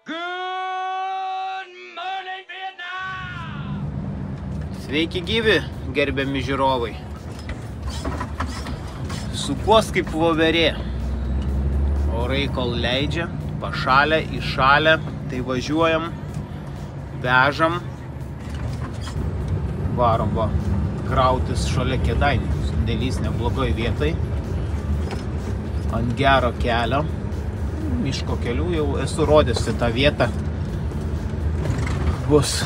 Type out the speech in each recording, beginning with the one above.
Good morning, Vietnam! Sveiki gyvi, gerbiami žiūrovai. Sukuos kaip voverė. Orai kol leidžia, pašalę, įšalę, tai važiuojam, vežam, varom va, krautis šalia Kėdainių. Sandėlys neblogoj vietai, ant gero kelio, miško kelių, jau esu rodęs tą vietą. Bus,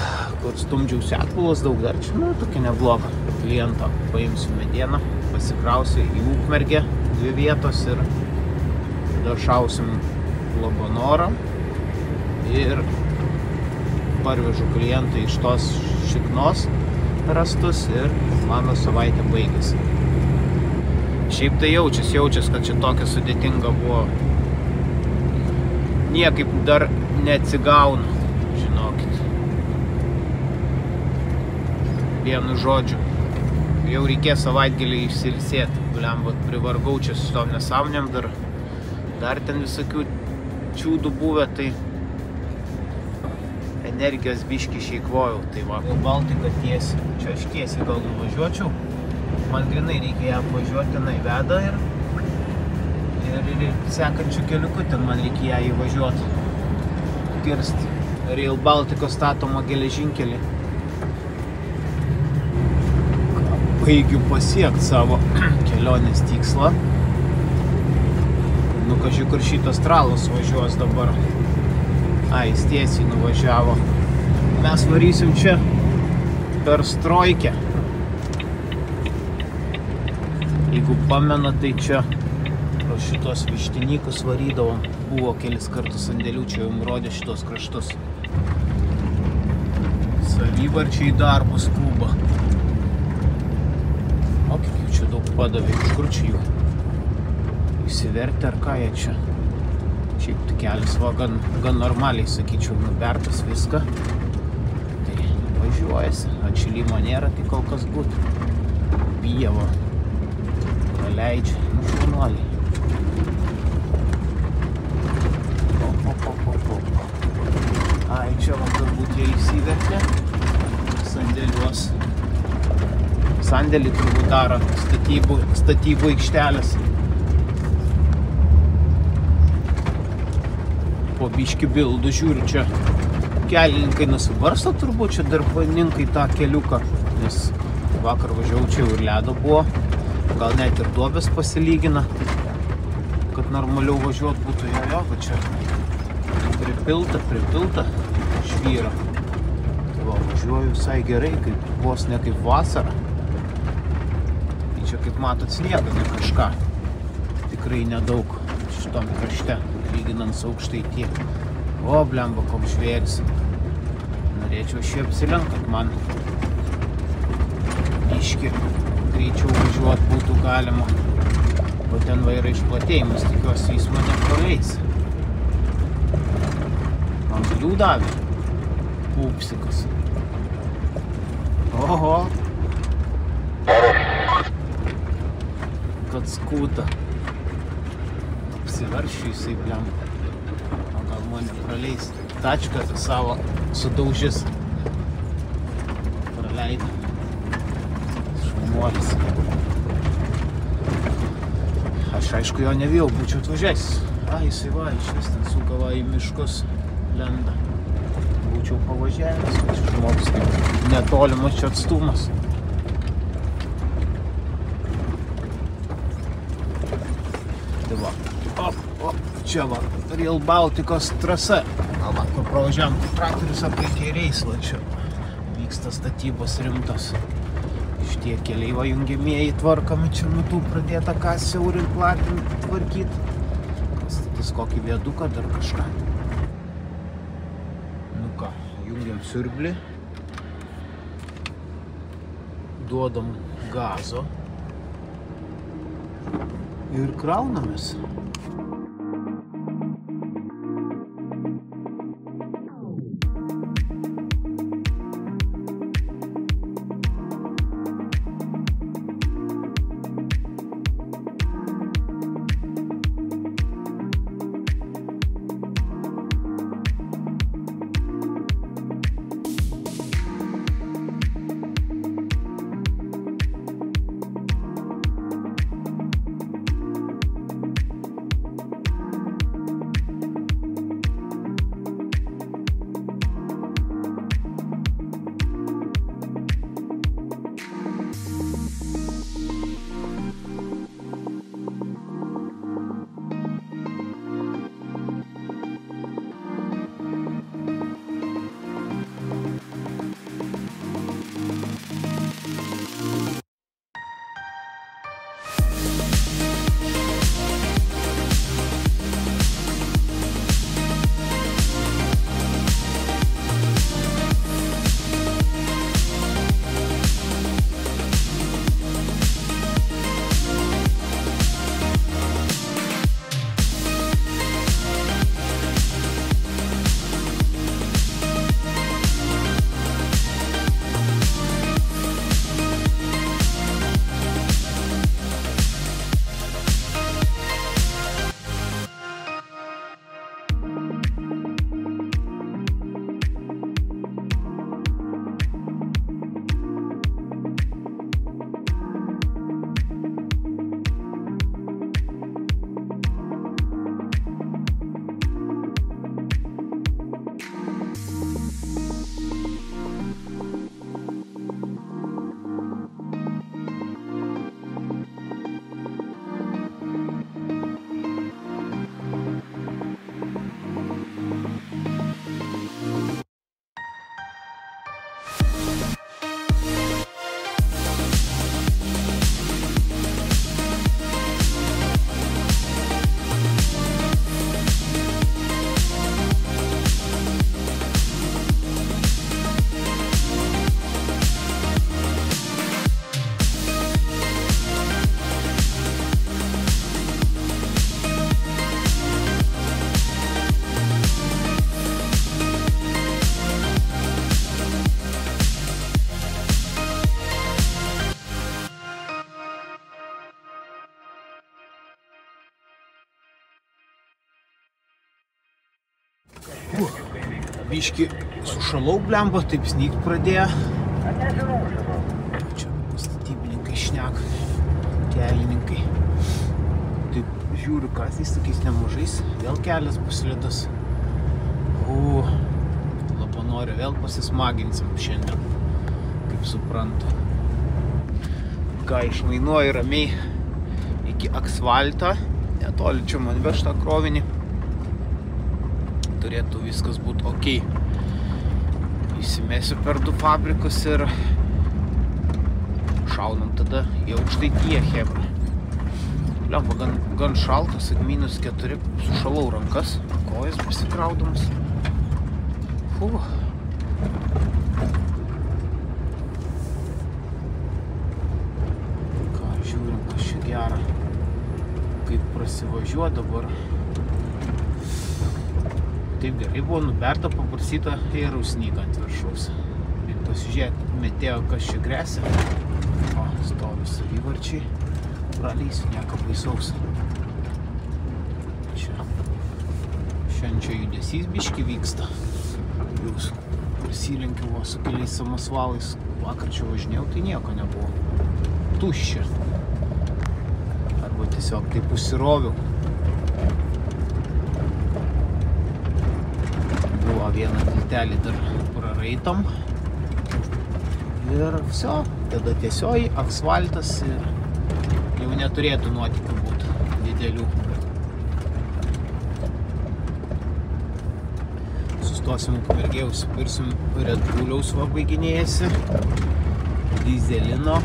kur stumdžiausi atbulas daug dar čia, tokia nebloga. Klientą paimsiu medieną, pasikrausiu į Ukmergę, 2 vietos ir tada šausim Labanorą ir parvežu klientą iš tos Šiknos rastus ir mano savaitė baigėsi. Šiaip tai jaučias, kad čia tokia sudėtinga buvo. Niekaip dar neatsigaunu, žinokit. Vienu žodžiu, jau reikės savaitgalį išsilsėti. Blembat, privargau čia su tom nesąmonėm, dar ten visokių čiūdų buvę, tai energijos biškį išeikvojau. Tai va, Baltika tiesiai. Čia aš tiesiai gal nuvažiuočiau. Man grinai reikia ją apvažiuoti, tenai veda ir sekančių keliukų ten man reikia ją įvažiuoti. Kirsti Rail Baltikos statomą geležinkelį. Baigiu pasiekti savo kelionės tikslą. Nu, kaži, kur šitas tralas važiuos dabar. Jis tiesiai nuvažiavo. Mes varysim čia per Strojkę. Jeigu pamena, tai čia pro šitos vištinykus varydavom. Buvo kelis kartus sandėlių, čia jums rodė šitos kraštus. Savivarčiai darbus skuba. O, kiek jų čia daug padavė, iš kur čia jų? Įsivertė ar ką jie čia? Šiaip kelias va gan normaliai, sakyčiau, nubertas viską. Tai važiuojasi, atšilimo nėra, tai kol kas būtų. Pieva praleidžia, šaunuoliai. Čia va turbūt jie įsivertė sandėliuos. Sandėlį turbūt daro statybų aikštelės. Po biški bildų žiūriu, čia kelininkai nusibarsto turbūt, čia darbininkai tą keliuką, nes vakar važiavau čia ir ledo buvo, gal net ir duobės pasilygina, kad normaliau važiuot būtų jo, va čia pripilta švyra. Tai va, važiuoju visai gerai, kaip vos ne kaip vasara. Tai čia kaip matot sniega, ne kažką, tikrai nedaug šitom krašte. Lyginant su Aukštaitija. O, blemba, koks žvėris. Norėčiau šį apsilenkt, kad man biškį greičiau važiuot būtų galima. O ten va yra išplatėjimas, tikiuosi jis mane praleis. Man galių davė. Pupsikas. Oho. Kad skuta. Apsivaršiu jisai, blemba. O gal mane praleis. Tačką savo sudaužis. Praleido. Šaunuolis. Aš aišku jo nevėjau, būčiau atvažiavęs. Jisai va, iš vis ten sukava į miškus lenda. Būčiau pavažiavęs, va čia žmogus kaip netolimas čia atstumas. Tai va. Čia va, Rail Baltikos trasa. Va, kur pravažiavam, traktorius aplinkė reislą čia. Vyksta statybos rimtos. Šitie keliai va jungiamieji tvarkami, čia metu pradėta ką siaurint, platint, tvarkyt. Statys kokį viaduką, dar kažką. Nu ką, jungiam siurblį. Duodam gazo. Ir kraunamės. Biški sušalau, blemba, taip snygt pradėjo. Čia statybininkai šneka, kelininkai. Taip žiūriu, kas jis tokiais nemažais. Vėl kelias bus slidas. Labanore vėl pasismaginsim šiandien, kaip suprantu. Ką išvainuoju ramiai iki asfalto. Netoli čia man veš tą krovinį. Turėtų viskas būti ok. Įsimesiu per 2 fabrikus ir šaunam tada į Aukštaitiją, chebra. Lempa, gan šaltas, -4, sušalau rankas, kojas pasikraudamas. Ką, žiūrim, kas čia gera. Kaip prasivažiuoja dabar. Taip gerai buvo nuberta, paprasyta ir snyga ant viršaus. Ir pasižiūrėti, metėjo, kas čia gresia. Stovi savivarčiai. Praleisiu, nieko baisaus. Šiandien čia judesys biški vyksta. Jūs prasilenkiau su keliais samasvalais. Vakar čia važinėjau, tai nieko nebuvo. Tuščia. Arba tiesiog taip užsiroviau. Buvo vieną tiltelį dar praraitom. Ir viso. Tada tiesioji asfaltas ir jau neturėtų nuotykių būti didelių. Sustosim Ukmergėje, užsipirsim Red Bulliaus va baiginėjasi. Dyzelino.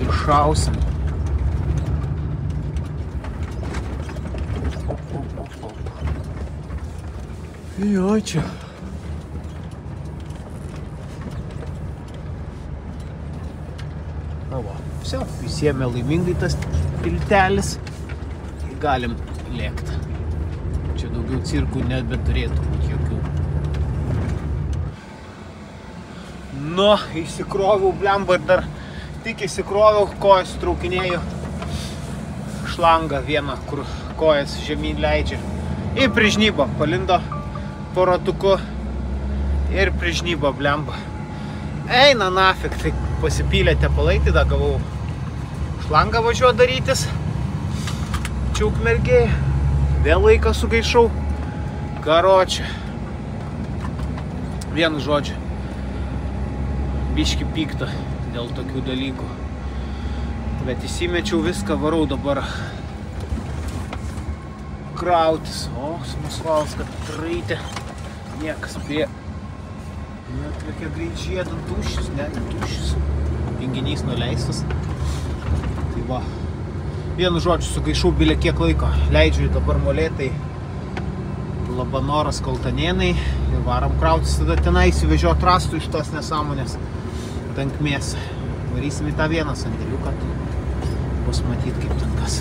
Ir šausim. Jo, čia. Na va, viso, įsiėmė laimingai tas tiltelis. Galim lėkti. Čia daugiau cirkų nebeturėtų būti jokių. Nu, įsikroviau, blemba, ir dar tik įsikroviau, kojas traukinėjau šlangą vieną, kur kojas žemyn leidžia. Ir prižnyba, palindo po ratuku ir prižnyba, blemba. Eina nafik, tai pasipylė tepalai, tada gavau šlangą važiuoti darytis. Čia Ukmergėje, vėl laiką sugaišau. Karočią. Vienu žodžiu. Biški pikta dėl tokių dalykų. Bet įsimečiau viską, varau dabar krautis. O, samasvalas, kad raitė. Niekas prie... Neatlikia greit žiedant tuščius, ne tuščius. Junginys nuleistas. Tai va. Vienu žodžiu sugaišau bilė kiek laiko. Leidžiu dabar molėtai Labanoras Kaltanėnai ir varam krautis tada tenai įsivežiot rastų iš tos nesąmonės tankmės. Varysim į tą vieną sandėliuką, tai bus matyt kaip ten kas.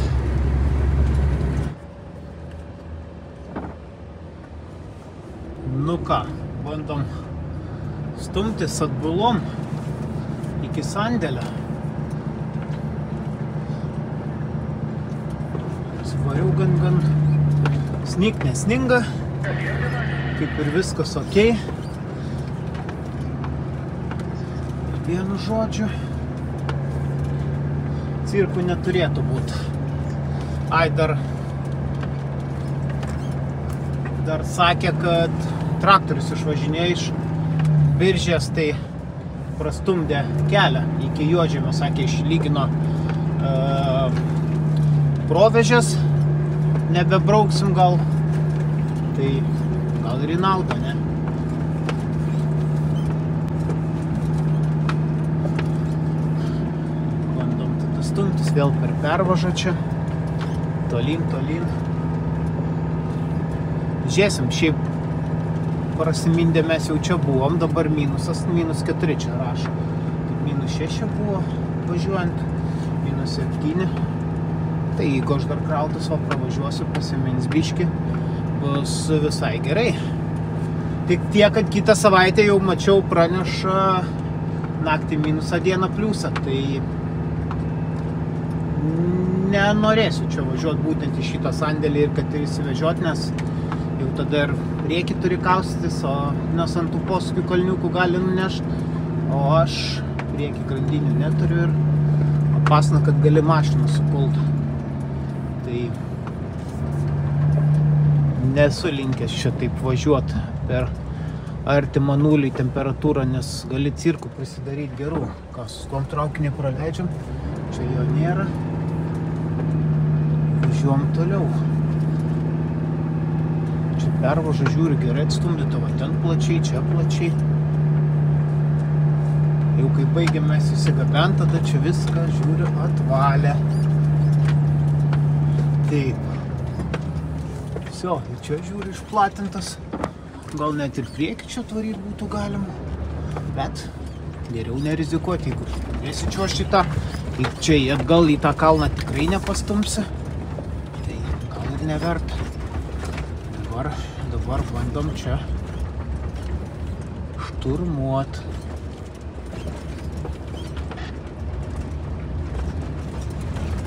Nu ką, bandom stumtis atbulom iki sandėlio. Svariau gan snygt nesninga, kaip ir viskas ok. Vienu žodžiu, cirkų neturėtų būti. Ai, dar sakė, kad traktorius išvažinėjo iš Biržės, tai prastumdė kelią iki Juodžemio, sakė, išlygino provežės, nebebrauksim gal, tai gal ir į naudą, ne? Bandom tada stumtis vėl per pervažą čia, tolyn. Žiūrėsim, šiaip prasimindę mes jau čia buvom, dabar minusas, -4 čia rašo. -6 buvo važiuojant, -7. Tai jeigu aš dar krautas, o pravažiuosiu, pasimins biški, bus visai gerai. Tik tiek, kad kitą savaitę jau mačiau praneša naktį minusą, dieną pliusą, tai nenorėsiu čia važiuoti būtent į šitą sandėlį ir kad ir įsivežiuoti, nes jau tada ir priekį turi kaustytis, nes ant tų posūkių kalniukų gali nunešti, o aš priekį grandinių neturiu ir pasna, kad gali mašiną sukult. Tai nesu linkęs čia taip važiuoti per artimą nulį temperatūrą, nes gali cirkų prisidaryti gerų. Kas, su tom traukinį praleidžiam, čia jo nėra. Važiuom toliau. Čia pervaža, žiūri, gerai atstumdyta, va ten plačiai, čia plačiai. Jau kai baigiam mes įsigabent, tada čia viską, žiūri, atvalę. Taip. Visio, ir čia žiūri išplatintas. Gal net ir priekį čia tvaryti būtų galima. Bet geriau nerizikuoti, jeigu nesičiuoši tą. Čia atgal į tą kalną tikrai nepastumsi. Tai gal ir neverta. Dabar bandom čia šturmuot.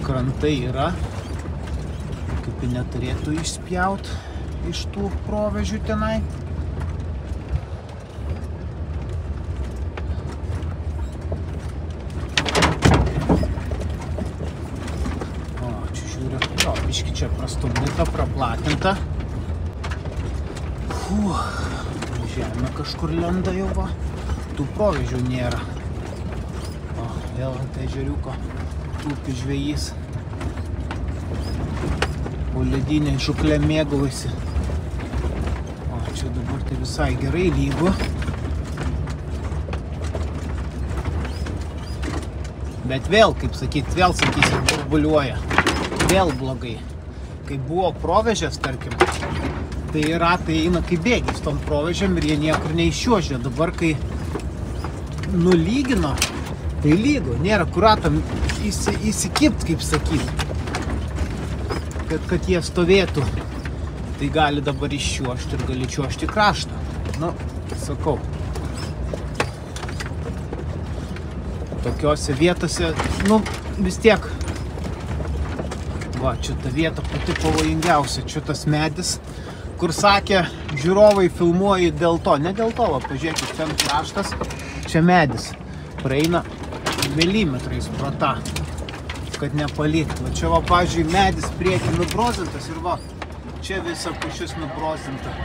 Krantai yra, kaip neturėtų išspjaut iš tų provežių tenai. O, čia žiūriu, jo, biški čia prastumdyta, praplatinta. Žemė kažkur lenda jau, va. Tų provežių nėra. O, vėl ant ežeriuko tūpi žvejys. Po ledinė žuklė mėgaujasi. O, čia dabar tai visai gerai lygu. Bet vėl, kaip sakyt, vėl sakysim, burbuliuoja. Vėl blogai. Kai buvo provežės, tarkim, tai ratai eina kaip bėgiais tom provežiam ir jie niekur neiščiuožia. Dabar, kai nulygino, tai lygu. Nėra kur ratam įsikipt, kaip sakyt, kad jie stovėtų. Tai gali dabar iščiuožti ir gali čiuožti kraštą. Nu, sakau. Tokiose vietose, nu, vis tiek. Va, čia ta vieta pati pavojingiausia. Čia tas medis, kur sakė, žiūrovai filmuoji dėl to. Ne dėl to, va, pažiūrėkit, ten kraštas, čia medis. Praeina milimetrais pro tą, kad nepalikt. Va, čia, va, pavyzdžiui, medis priekį nubrozintas ir va, čia visa pušis nubrozinta.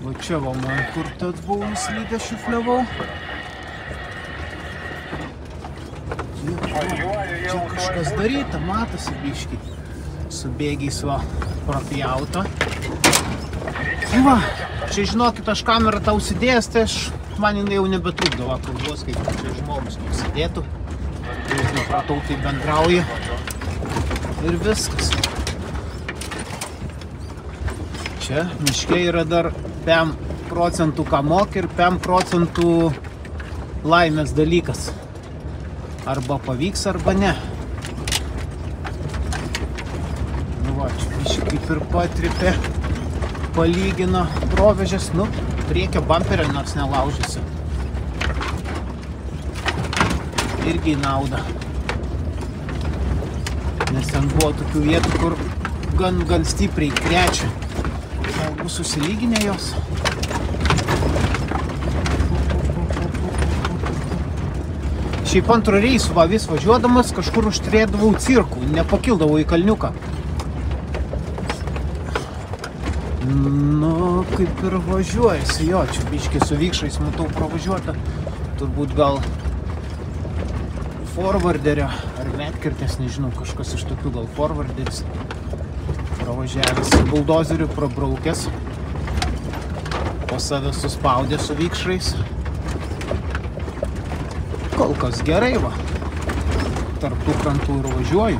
Va, čia, va, man kur tas buvau nuslydęs, šifliavau. Čia kažkas daryta, matosi biškį. Su bėgiais va propjauta. Tai va, čia žinokit, aš kamerą tau užsidėjęs, tai man jinai jau nebetrukdo, va, kalbos, kaip čia žmogus užsidėtų. Tai nepratau, tai bendrauja. Ir viskas. Čia miške yra dar 5% ką moki ir 5% laimės dalykas. Arba pavyks, arba ne. Nu va, čia biškį kaip ir patripė, palygino provežės, nu, priekio bamperio nors nelaužysi. Irgi į naudą. Nes ten buvo tokių vietų, kur gan stipriai krečia. Gal bus susilyginę jos. Šiaip antro reisų, va, vis važiuodamas, kažkur užturėdavau cirkų, nepakildavau į kalniuką. Nu, kaip ir važiuojasi, jo, čia biškį su vikšrais matau pravažiuotą. Turbūt gal forwarderio ar medkirtės, nežinau, kažkas iš tokių, gal forwarderis. Pravažiavęs buldozeriu, prabraukęs. Po save suspaudė su vikšrais. Kol kas gerai, va. Tarp tų krantų ir važiuoju.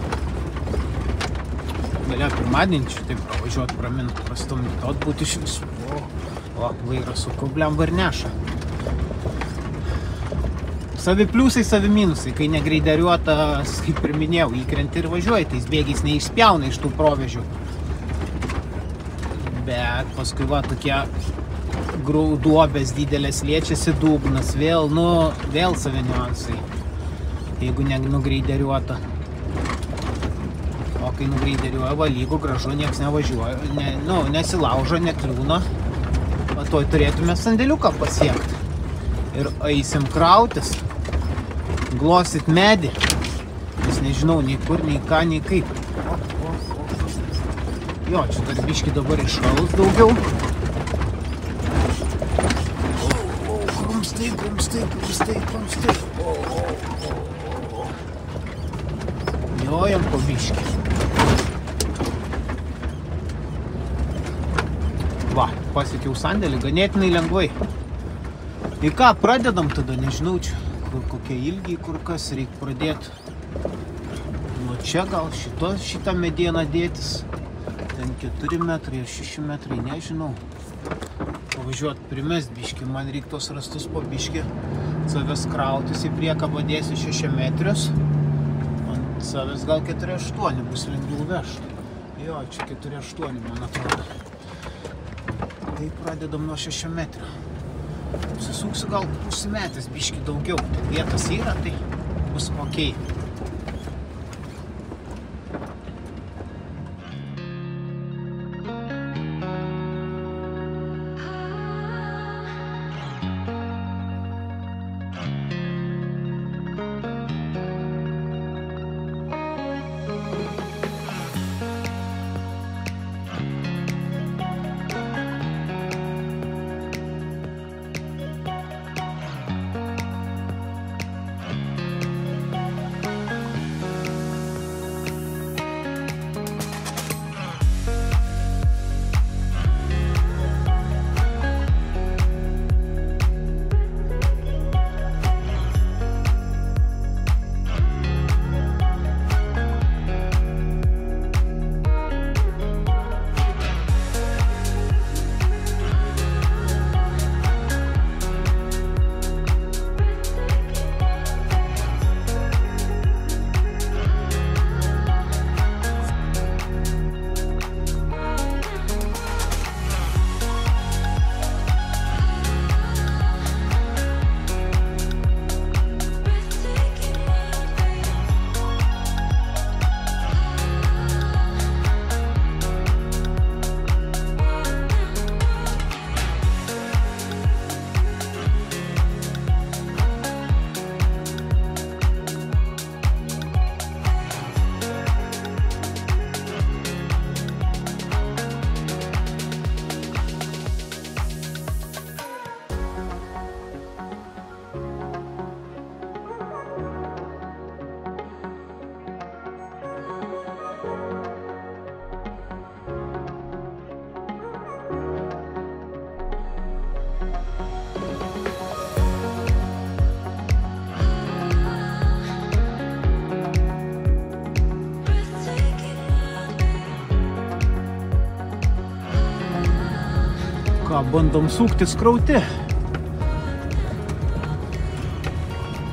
Galėjo pirmadienį čia taip pravažiuoti, praminti, prastumdyti, atbūt iš visų. O, vairas su kubliam varneša. Savi pliusai, savi minusai. Kai negreideriuotas, kaip ir minėjau, įkrenti ir važiuoji, tais bėgiais neišspjauna iš tų provežių. Bet paskui va tokie duobės didelės liečiasi dugnas, vėl savi niuansai, jeigu nenugreideriuota. O kai nugreideriuoja, va, lygu, gražu, nieks nevažiuoja, nesilaužo, nekliūna. O toj turėtume sandėliuką pasiekti. Ir eisim krautis, glostyt medį. Nes nežinau nei kur, nei ką, nei kaip. Jo, čia dar biški dabar iššalus daugiau. Krumstai. Jojam po biški. Va, pasiekiau sandėlį ganėtinai lengvai. Į ką pradedam tada, nežinau čia, kokie ilgiai, kur kas reikia pradėti. Nuo čia gal šitą medieną dėtis. Ten 4 metrai ar 6 metrai, nežinau. Pavažiuot primest biškį, man reikia tos rastus po biškį. Savęs krautis į priekabą dėsiu 6 metrius. Ant savęs gal 4,8 bus lengviau vežti. Jo, čia 4,8 man atrodo. Tai pradedam nuo 6 metrių. Susisuksiu gal užsimetęs biškį daugiau. Vietas yra, tai bus ok. Ką, bandom suktis krauti.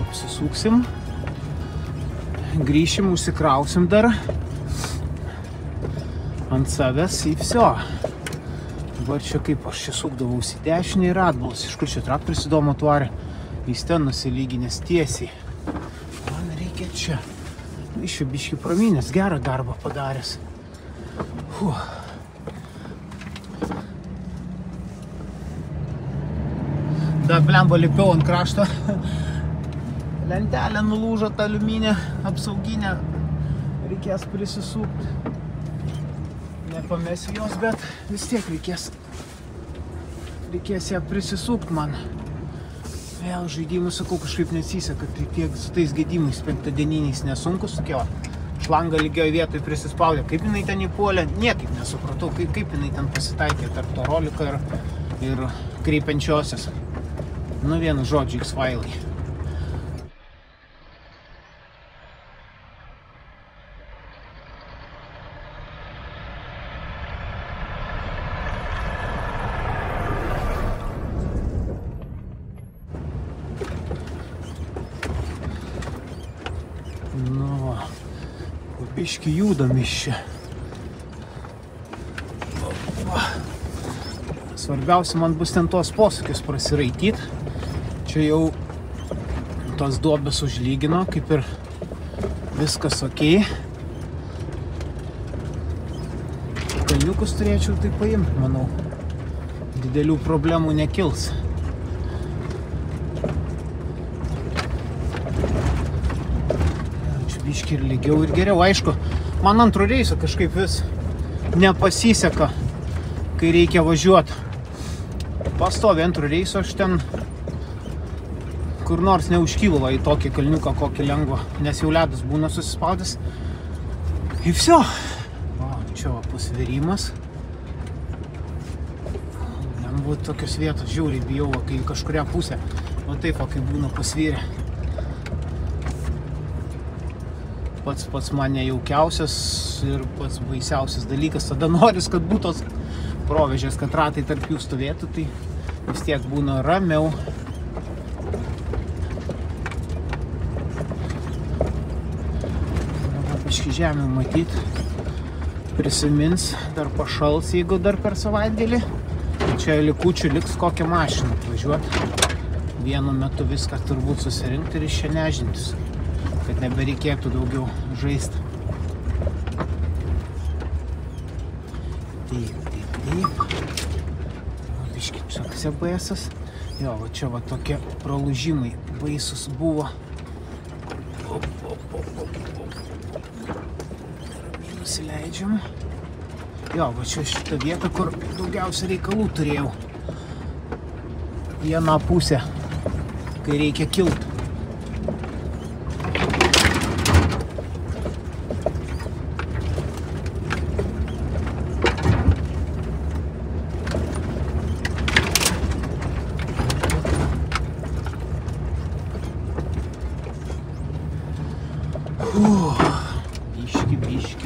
Apsisuksim. Grįšim, užsikrausim dar. Ant savęs į viso. Dabar čia kaip aš čia sukdavausi dešinį ir atbulas. Iš kur čia traktorius įdomu atvarė. Jis ten nusilyginęs tiesiai. Man reikia čia. Iš čia biškį pramynęs, gerą darbą padaręs. Da, blemba, lipiau ant krašto. Lentelė nulūžo tą aliuminę apsauginę. Reikės prisisukti. Nepamesiu jos, bet vis tiek reikės ją prisisukti man. Vėl žaidimų, sakau, kažkaip nesiseka, tai tiek su tais gedimais penktadieniniais nesunku sukio. Šlanga lygioj vietoj prisispaudė. Kaip jinai ten įpuolė, niekaip nesupratau, kaip jinai ten pasitaikė tarp to rolika ir kreipiančiosios. Nu, vienu žodžiu, X-failai. Nu, biškį judam iš čia. Svarbiausia man bus ten tos posūkius prasiraityt. Čia jau tos duobės užlygino, kaip ir viskas ok. kalniukus turėčiau tai paimti, manau. Didelių problemų nekils. Čia biški ir lygiau ir geriau. Aišku, man antro reiso kažkaip vis nepasiseka, kai reikia važiuoti. Pastovi antro reiso aš ten kur nors neužkylu į tokį kalniuką, kokį lengvą, nes jau ledas būna susispaudęs. Ir viso. O, čia va pasverimas. Lengva tokios vietos, žiauriai bijau, kai kažkuria pusė. O taip, kai būna pasvyrę. Pats man nejaukiausias ir pats baisiausias dalykas. Tada noris, kad būtų tos provežės, kad ratai tarp jų stovėtų, tai vis tiek būna ramiau. Biški žemė matyt, prisimins, dar pašals, jeigu dar per savaitgalį. Čia likučių liks kokią mašiną važiuoti. Vienu metu viską turbūt susirinkti ir iš čia nežintis, kad nebereikėtų daugiau žaisti. Taip. Biški čia kas baisas. Jo, va čia va tokie pralūžimai baisus buvo. Nusileidžiam. Jo, va čia šitą vietą, kur daugiausia reikalų turėjau. Vieną pusę, kai reikia kilt.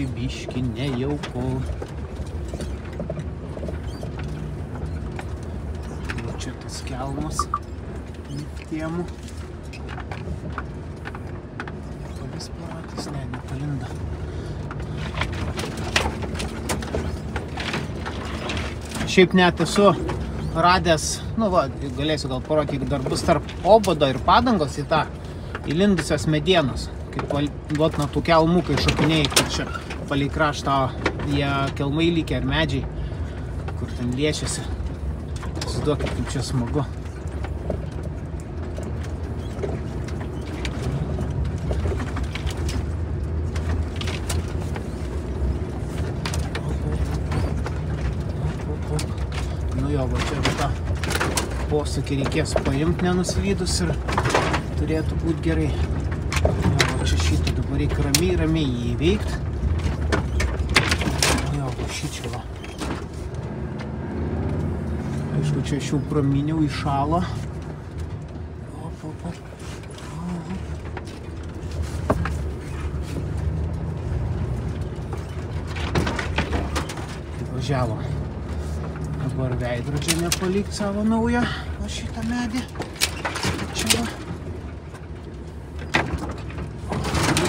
Biški nejauku. Čia tas kelmas niftiemų. Palis paratas, ne, nepalinda. Šiaip net esu radęs, nu va, galėsiu gal parodyti, dar bus tarp obodo ir padangos į tą įlindusios medienos. Kaip vat nuo tų kelmų, kai šokinėjai, kur čia palei kraštą jie kelmai lygia ar medžiai, kur ten liečiasi. Įsivaizduokit, kaip čia smagu. Nu jo, va čia tą posūkį reikės paimti nenusivydus ir turėtų būti gerai. Čia šitą dabar reikia ramiai jį įveikti. Jo, va šičia va. Aišku, čia aš jau praminiau įšalo. Važiavom. Dabar veidrodžią nepalikt savo naują. Va šitą medį. Čia va.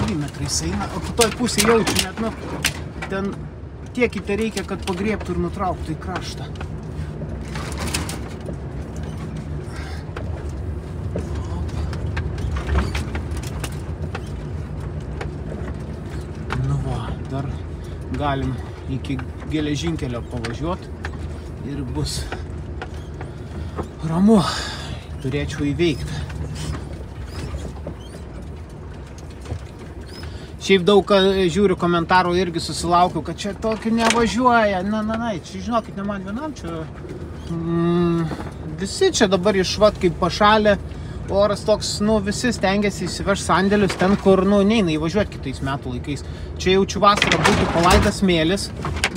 Milimetrais eina, o kitoj pusė jaučiu net, nu, ten tiek į tai reikia, kad pagriebtų ir nutrauktų į kraštą. Nu va, dar galim iki geležinkelio pavažiuoti ir bus ramu, turėčiau įveikti. Šiaip daug žiūriu komentarų irgi susilaukiu, kad čia tokį nevažiuoja. Na, čia žinokit, ne man vienam, čia visi čia dabar išvat kaip pašalė. Oras toks, nu, visi stengiasi įsivežti sandėlius ten, kur, nu, neina įvažiuoti kitais metų laikais. Čia jaučiu vasarą būtų palaidas smėlis,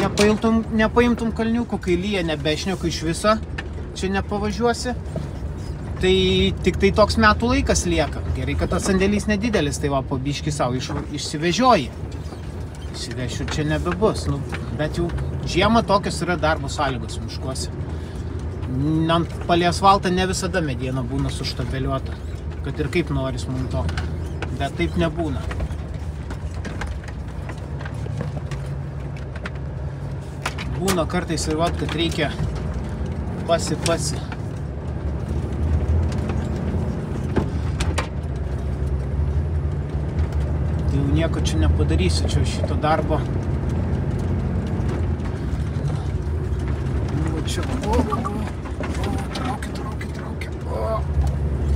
nepaimtum kalniukų, kai lyja nebešnioko iš viso, čia nepavažiuosi. Tai tik tai toks metų laikas lieka. Gerai, kad tas sandėlys nedidelis, tai va, po biškį savo išsivežioji. Įsivešiu čia nebebus, nu, bet jau žiemą tokios yra darbo sąlygos miškuose. Ant palei asfaltą ne visada mediena būna suštabeliuota, kad ir kaip noris mums to, bet taip nebūna. Būna kartais ir vat, kad reikia pasi. Tai jau nieko čia nepadarysiu, čia šito darbo Čia, traukia.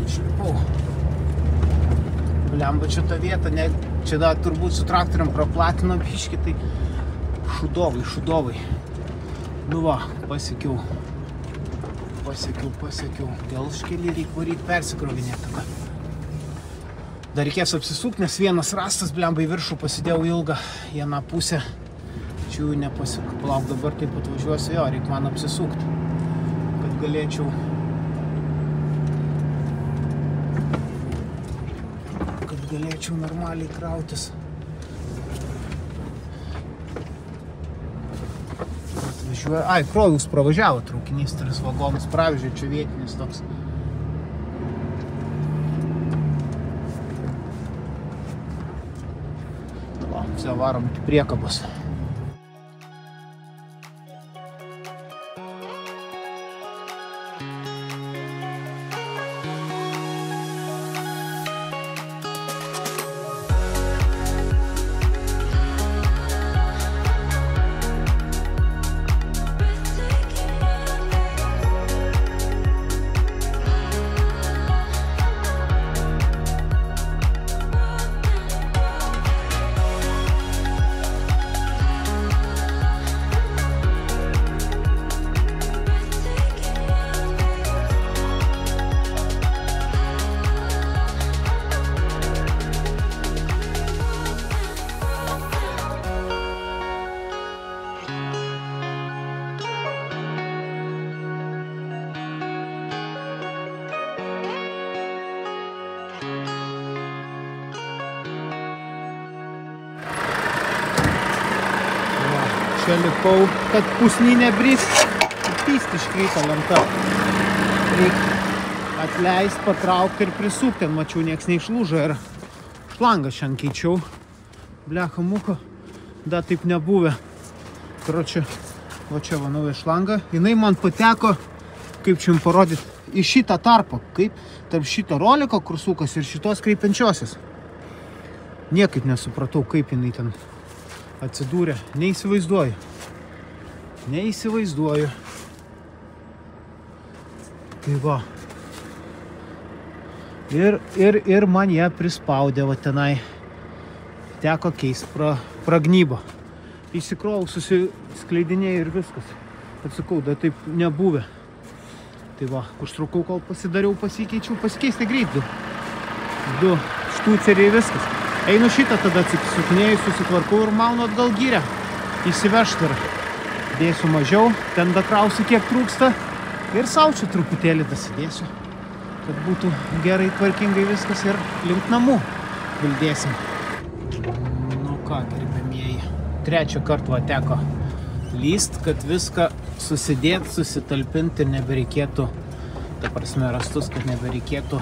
Išlipau. Blemba, čia ta vieta, ne, čia da turbūt su traktoriam praplatino biškį, tai šudovai. Nu va, pasiekiau. Gelžkelį reik varyt persikrovinėti. Dar reikės apsisukti, nes vienas rastas, blemba, į viršų pasidėjau ilgą vieną pusę. Čia jų nepasik. Palauk, dabar taip atvažiuosiu, jo, reik man apsisukti, kad galėčiau normaliai krautis. Atvažiuoju. Ai, Krojus pravažiavo traukinys, 3 vagonus pravežė, čia vietinis toks. Va, visi varom iki priekabos. Čia lipau, kad pusnį nebrist, pyst iškrito lenta. Reik atleist, patraukti ir prisukti, mačiau, nieks neišlūžo ir šlangą šiandien keičiau. Blecha muka, da taip nebuvę. Karočią, va čia va nauja šlanga, jinai man pateko, kaip čia jums parodyti, į šitą tarpą, kaip tarp šito roliko, kur sukas, ir šitos kreipiančiosios. Niekaip nesupratau, kaip jinai ten atsidūrė. Neįsivaizduoju. Tai va. Ir man ją prispaudė, va tenai. Teko keist pragnybą. Įsikrovau, susiskleidinėjau ir viskas. Atsakau, da taip nebuvę. Tai va, užtrukau, kol pasidariau, pasikeičiau, pasikeisti greit. Du štuceriai ir viskas. Einu šitą tada atsisukinėjau, susitvarkau ir maunu atgal gyrę. Įsivežti ir dėsiu mažiau, ten dakrausiu kiek trūksta ir sau čia truputėlį dasidėsiu, kad būtų gerai tvarkingai viskas ir link namų vildėsim. Nu ką, gerbėmieji, 3 kartą va teko lyst, kad viską susidėt, susitalpinti ir nebereikėtų, ta prasme rastus, kad nebereikėtų.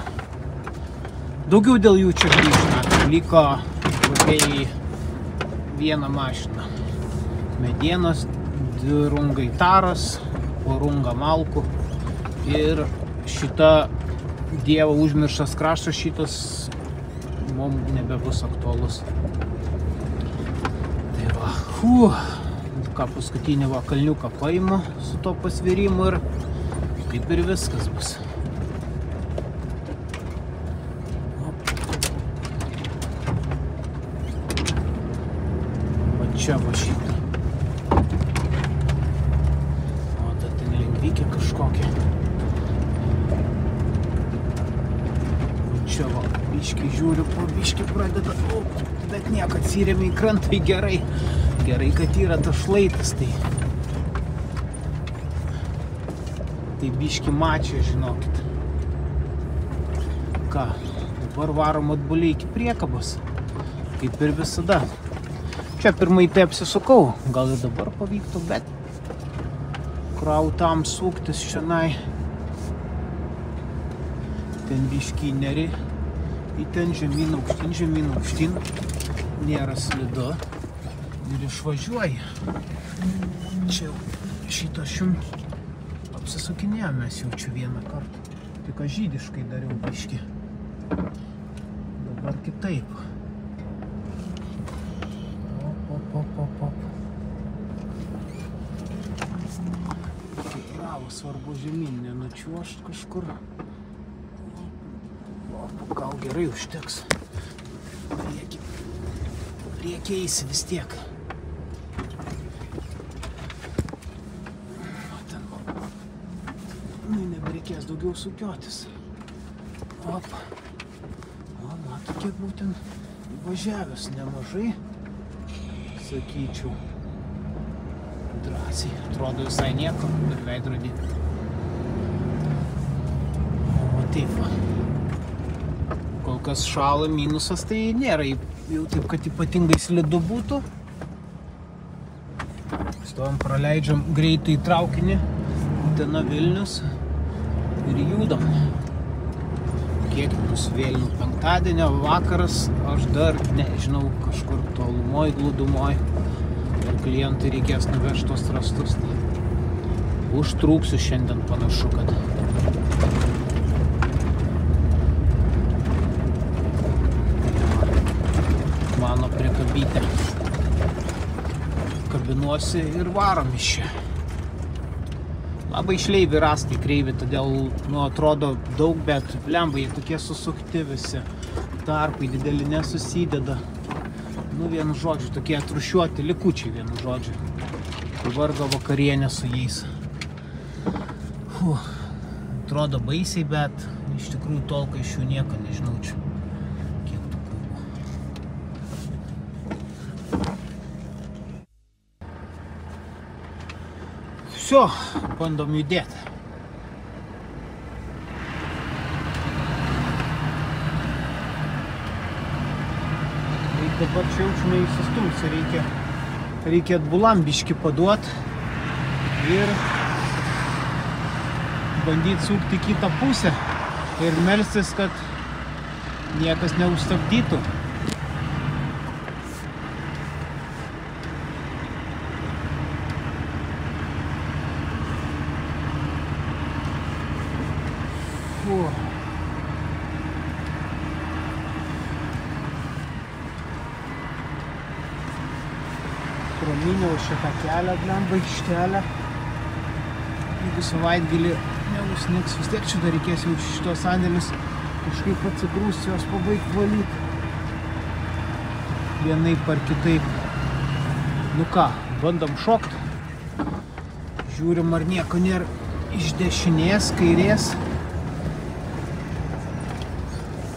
Daugiau dėl jų čia grįžta. Liko kokiai 1 mašina. Medienos, 2 rungai taros, po rungą malkų. Ir šita Dievo užmirštas kraštas šitas mums nebebus aktualus. Tai va, ką paskutinį va kalniuką paimu su to pasvirimu ir kaip ir viskas bus. Čia va šitą. O, ta ten lengvykė kažkokia. Čia va, biškį žiūriu, po biškį pradeda, bet nieko atsirėmė į krantą gerai. Gerai, kad yra tas šlaitas, tai biškį mačia, žinokit. Ką, dabar varom atbuliai iki priekabos, kaip ir visada. Čia pirmai tai apsisukau, gal ir dabar pavyktų, bet krautam suktis šiandien. Ten biškį neri, į ten žemyn aukštyn, nėra slidu ir išvažiuoja. Čia šitą apsisukinėjom mes jau čia 1 kartą, tik žydiškai dariau biškį. Dabar kitaip. Svarbu žemyn nenučiuošt kažkur. Gal gerai užteks. Reikia eisi vis tiek. Nebereikės daugiau sukiotis. O, mato, kiek būtent važiavęs nemažai, sakyčiau. Drąsiai, atrodo visai nieko per veidrodį. O taip va. Kol kas šala, minusas tai nėra jau taip, kad ypatingai slidu būtų. Stovim, praleidžiam greitai traukinį, Utena Vilnius ir judam. Kiek bus vėlinių penktadienio vakaras, aš dar nežinau, kažkur tolumoj, glūdumoj. Ir klientai reikės nuvežti tos rastus. Užtrūksiu šiandien, panašu, kad. Mano prikabytė. Kabinuosi ir varom iš čia. Labai šleivi rastai kreivi, todėl, atrodo daug, bet blemba, jie tokie susukti visi. Tarpai dideli nesusideda. Vienu žodžiu, tokie atrušiuoti likučiai, vienu žodžiu. Vargo vakarienė su jais. Atrodo baisiai, bet iš tikrųjų tolka iš jų nieko, nežinau čia. Kiek tų kubų. Всё, bandom judėti. Dabar čia jaučiu neįsistumsi, reikia atbulam biškį paduot ir bandyti sukti kitą pusę ir melstis, kad niekas neužstabdytų. Prominiau šitą kelią, blemba aikštelę. Jeigu savaitgalį neusniks, vis tiek čia dar reikės jau šitos sandėlius kažkaip atsigrūsti, jos pabaigti valyti. Vienaip ar kitaip. Nu ką, bandom šokt. Žiūrim, ar nieko nėra iš dešinės, kairės.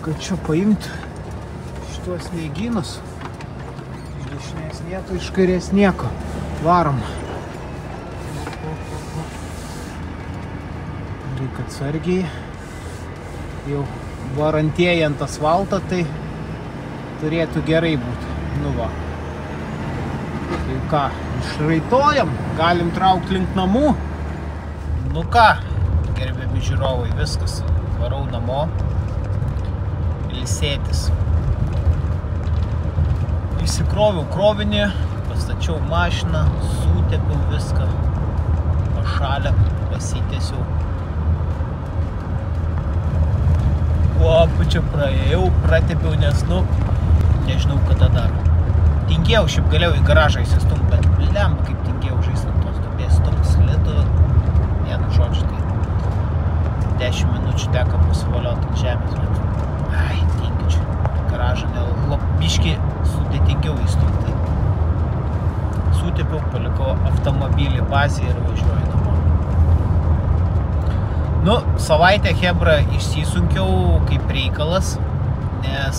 Kad čia paimti šitos sniegynus. Iš dešinės nieko, iš kairės nieko. Varom. Reikia atsargiai. Jau varantieji ant asfaltą, tai turėtų gerai būti. Nu va. Tai ką, išraitojam, galim traukti link namų. Nu ką, gerbiami žiūrovai, viskas. Varau namo. Ilsėtis. Įsikroviau krovinį, pastačiau mašiną, sutepiau viską, pašalę, pasitėsiau. Čia praėjau, pratepiau, nes, nežinau kada dar. Tingėjau, šiaip galėjau į garažą įsistumti, bet blemba, kaip tingėjau žaistant tos dubės, stumti slidu. Vienu žodžiu, tai 10 minučių teko pasivalioti ant žemės, bet tingiu čia. Garažą biškį sudėtingiau įstumti. Sutepiau, palikau automobilį bazį ir važiuoju namo. Savaitę hebra išsisunkiau kaip reikalas, nes,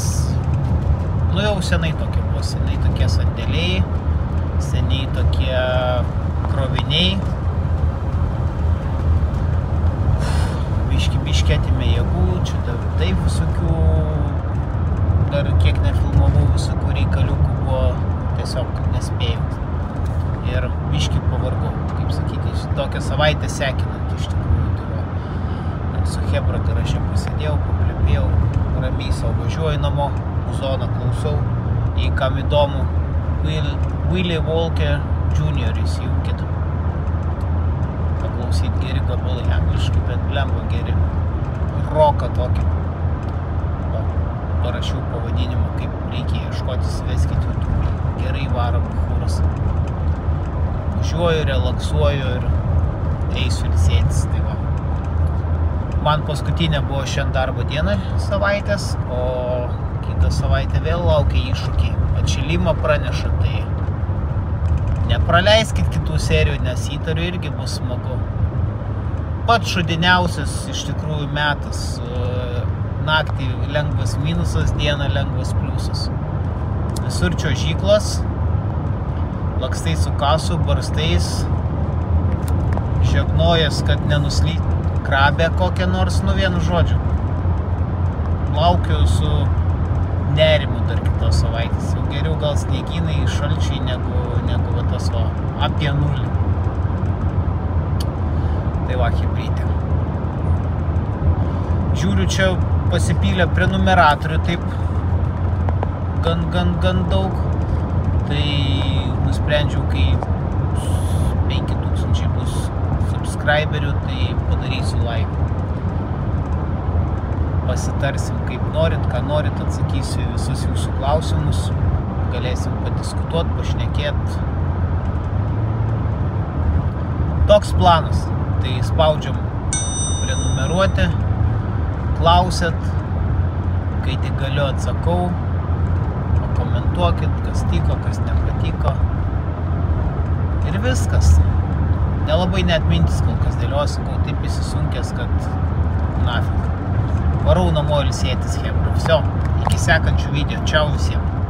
jau senai tokie buvo, senai tokie sandėliai, seniai tokie kroviniai. Biškį atėmė jėgų, čia taip visokių, dar kiek nefilmavau, visokių reikaliukų buvo, tiesiog nespėjau. Ir biškį pavargau, kaip sakyti, tokią savaitę sekinant iš tikrųjų. Su hebra garaže pasidėjau, paplėpėjau, ramiai savo važiuoju namo, muzoną klausau, jei kam įdomu, Willie Walker Jr. įsijunkit. Paklausyt geri gabalai angliškai, bet blemba geri. Roką tokį. Parašiau pavadinimą, kaip reikia ieškotis, veskit YouTube. Gerai varo buchūras. Važiuoju, relaksuoju ir eisiu ilsėtis. Tai va. Man paskutinė buvo šiandien darbo diena savaitės, o kitą savaitę vėl laukia iššūkiai. Atšilimą praneša, tai nepraleiskit kitų serijų, nes įtariu irgi bus smagu. Pats šudiniausias iš tikrųjų metas. Naktį lengvas minusas, dieną lengvas pliusas. Visur čiuožyklos, lakstai su kasu, barstais, žegnojas, kad nenuslyt krabę kokią nors, vienu žodžiu. Laukiu su nerimu dar kitos savaitės. Jau geriau gal sniegynai, šalčiai negu va tas va apie nulį. Tai va, chebrytė. Žiūriu, čia pasipylė prenumeratorių taip gan daug. Tai nusprendžiau, kai 5000 bus subscriberių, tai padarysiu live. Pasitarsim kaip norit, ką norit, atsakysiu visus jūsų klausimus. Galėsim padiskutuot, pašnekėt. Toks planas. Tai spaudžiam prenumeruoti, klausėt, kai tik galiu atsakau, komentuokit, kas tiko, kas nepatiko. Ir viskas. Nelabai net mintis kol kas dėliosiu, kol taip įsisunkęs, kad nafik. Varau namo ilsėtis, hebra. Vsio, iki sekančių video. Čiau visiems.